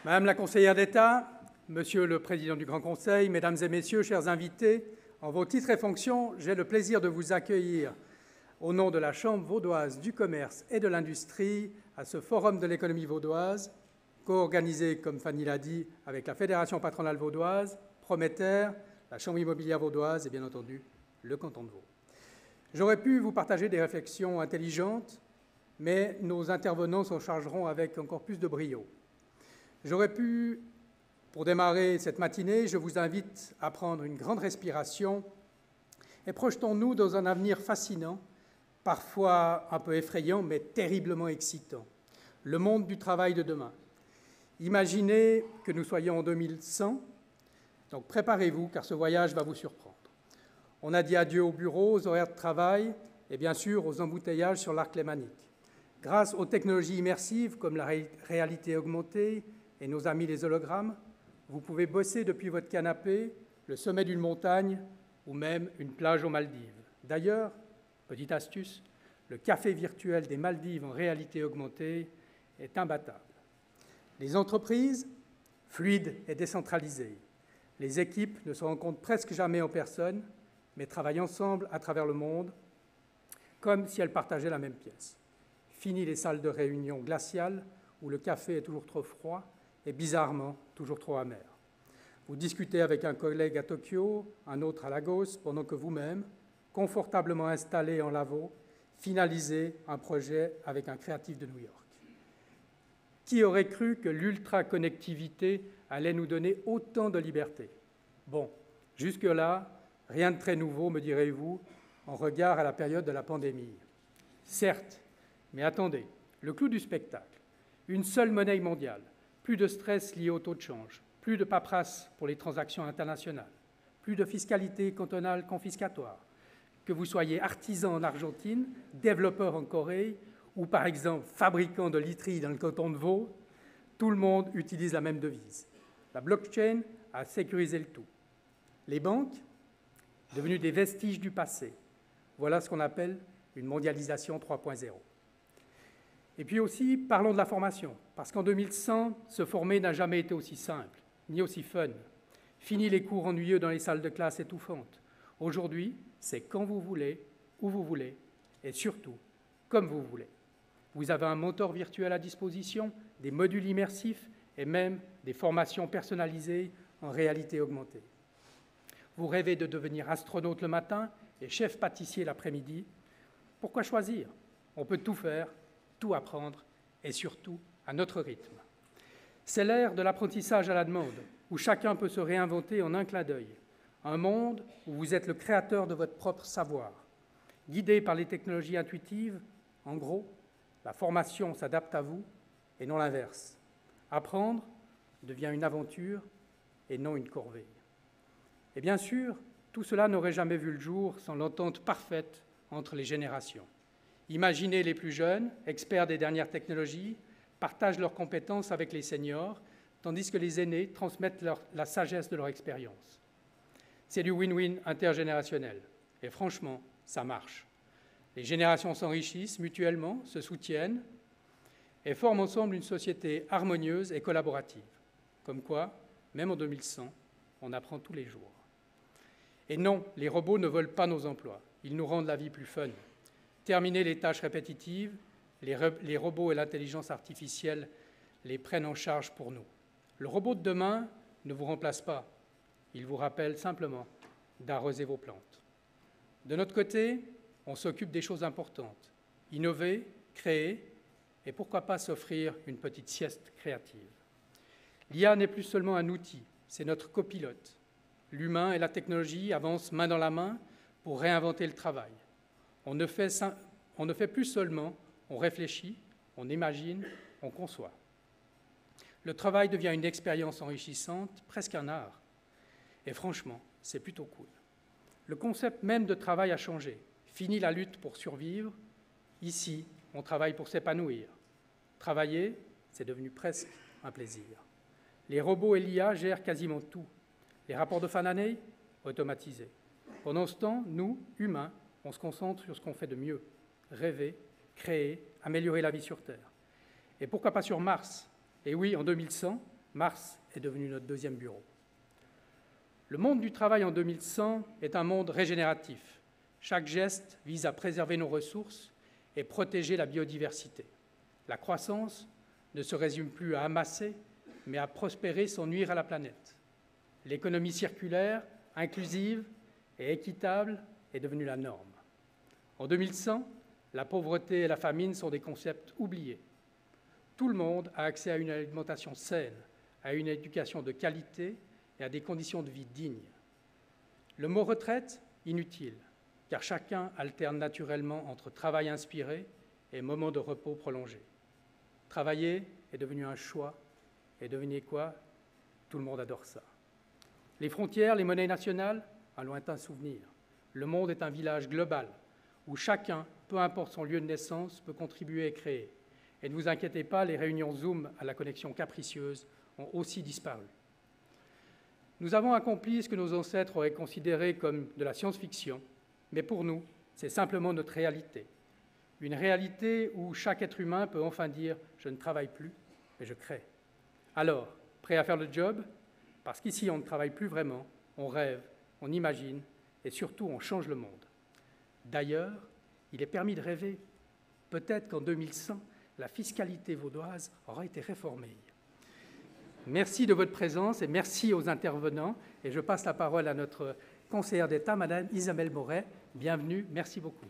Madame la conseillère d'État, Monsieur le Président du Grand Conseil, Mesdames et Messieurs, chers invités, en vos titres et fonctions, j'ai le plaisir de vous accueillir au nom de la Chambre vaudoise du commerce et de l'industrie à ce Forum de l'économie vaudoise, co-organisé, comme Fanny l'a dit, avec la Fédération patronale vaudoise, Prométer, la Chambre immobilière vaudoise et bien entendu le canton de Vaud. J'aurais pu vous partager des réflexions intelligentes, mais nos intervenants s'en chargeront avec encore plus de brio. J'aurais pu, pour démarrer cette matinée, je vous invite à prendre une grande respiration et projetons-nous dans un avenir fascinant, parfois un peu effrayant, mais terriblement excitant. Le monde du travail de demain. Imaginez que nous soyons en 2100, donc préparez-vous car ce voyage va vous surprendre. On a dit adieu aux bureaux, aux horaires de travail et bien sûr aux embouteillages sur l'arc lémanique. Grâce aux technologies immersives comme la réalité augmentée et nos amis les hologrammes, vous pouvez bosser depuis votre canapé, le sommet d'une montagne ou même une plage aux Maldives. D'ailleurs, petite astuce, le café virtuel des Maldives en réalité augmentée est imbattable. Les entreprises, fluides et décentralisées. Les équipes ne se rencontrent presque jamais en personne, mais travaillent ensemble à travers le monde, comme si elles partageaient la même pièce. Fini les salles de réunion glaciales, où le café est toujours trop froid et bizarrement toujours trop amer. Vous discutez avec un collègue à Tokyo, un autre à Lagos, pendant que vous-même, confortablement installé en Lavaux, finalisez un projet avec un créatif de New York. Qui aurait cru que l'ultra-connectivité allait nous donner autant de liberté? Bon, jusque-là, rien de très nouveau, me direz-vous, en regard à la période de la pandémie. Certes, mais attendez, le clou du spectacle, une seule monnaie mondiale, plus de stress lié au taux de change, plus de paperasse pour les transactions internationales, plus de fiscalité cantonale confiscatoire, que vous soyez artisan en Argentine, développeur en Corée, ou par exemple fabricant de literie dans le canton de Vaud, tout le monde utilise la même devise. La blockchain a sécurisé le tout. Les banques, devenues des vestiges du passé, voilà ce qu'on appelle une mondialisation 3.0. Et puis aussi, parlons de la formation, parce qu'en 2100, se former n'a jamais été aussi simple, ni aussi fun. Fini les cours ennuyeux dans les salles de classe étouffantes. Aujourd'hui, c'est quand vous voulez, où vous voulez, et surtout, comme vous voulez. Vous avez un mentor virtuel à disposition, des modules immersifs et même des formations personnalisées en réalité augmentée. Vous rêvez de devenir astronaute le matin et chef pâtissier l'après-midi. Pourquoi choisir? On peut tout faire, tout apprendre et surtout à notre rythme. C'est l'ère de l'apprentissage à la demande, où chacun peut se réinventer en un clin d'œil. Un monde où vous êtes le créateur de votre propre savoir. Guidé par les technologies intuitives, en gros, la formation s'adapte à vous et non l'inverse. Apprendre devient une aventure et non une corvée. Et bien sûr, tout cela n'aurait jamais vu le jour sans l'entente parfaite entre les générations. Imaginez les plus jeunes, experts des dernières technologies, partagent leurs compétences avec les seniors, tandis que les aînés transmettent la sagesse de leur expérience. C'est du win-win intergénérationnel. Et franchement, ça marche. Les générations s'enrichissent mutuellement, se soutiennent et forment ensemble une société harmonieuse et collaborative. Comme quoi, même en 2100, on apprend tous les jours. Et non, les robots ne volent pas nos emplois. Ils nous rendent la vie plus fun. Terminer les tâches répétitives, les robots et l'intelligence artificielle les prennent en charge pour nous. Le robot de demain ne vous remplace pas. Il vous rappelle simplement d'arroser vos plantes. De notre côté, on s'occupe des choses importantes. Innover, créer, et pourquoi pas s'offrir une petite sieste créative. L'IA n'est plus seulement un outil, c'est notre copilote. L'humain et la technologie avancent main dans la main pour réinventer le travail. On ne fait plus seulement, on réfléchit, on imagine, on conçoit. Le travail devient une expérience enrichissante, presque un art. Et franchement, c'est plutôt cool. Le concept même de travail a changé. Fini la lutte pour survivre. Ici, on travaille pour s'épanouir. Travailler, c'est devenu presque un plaisir. Les robots et l'IA gèrent quasiment tout. Les rapports de fin d'année, automatisés. Pendant ce temps, nous, humains, on se concentre sur ce qu'on fait de mieux. Rêver, créer, améliorer la vie sur Terre. Et pourquoi pas sur Mars? Et oui, en 2100, Mars est devenu notre deuxième bureau. Le monde du travail en 2100 est un monde régénératif. Chaque geste vise à préserver nos ressources et protéger la biodiversité. La croissance ne se résume plus à amasser, mais à prospérer sans nuire à la planète. L'économie circulaire, inclusive et équitable est devenue la norme. En 2100, la pauvreté et la famine sont des concepts oubliés. Tout le monde a accès à une alimentation saine, à une éducation de qualité et à des conditions de vie dignes. Le mot retraite, inutile, car chacun alterne naturellement entre travail inspiré et moments de repos prolongés. Travailler est devenu un choix, et devinez quoi? Tout le monde adore ça. Les frontières, les monnaies nationales, un lointain souvenir. Le monde est un village global, où chacun, peu importe son lieu de naissance, peut contribuer et créer. Et ne vous inquiétez pas, les réunions Zoom à la connexion capricieuse ont aussi disparu. Nous avons accompli ce que nos ancêtres auraient considéré comme de la science-fiction, mais pour nous, c'est simplement notre réalité. Une réalité où chaque être humain peut enfin dire « je ne travaille plus, mais je crée ». Alors, prêt à faire le job? Parce qu'ici, on ne travaille plus vraiment, on rêve, on imagine, et surtout, on change le monde. D'ailleurs, il est permis de rêver. Peut-être qu'en 2100, la fiscalité vaudoise aura été réformée. Merci de votre présence et merci aux intervenants. Et je passe la parole à notre conseillère d'État, Madame Isabelle Moret. Bienvenue, merci beaucoup.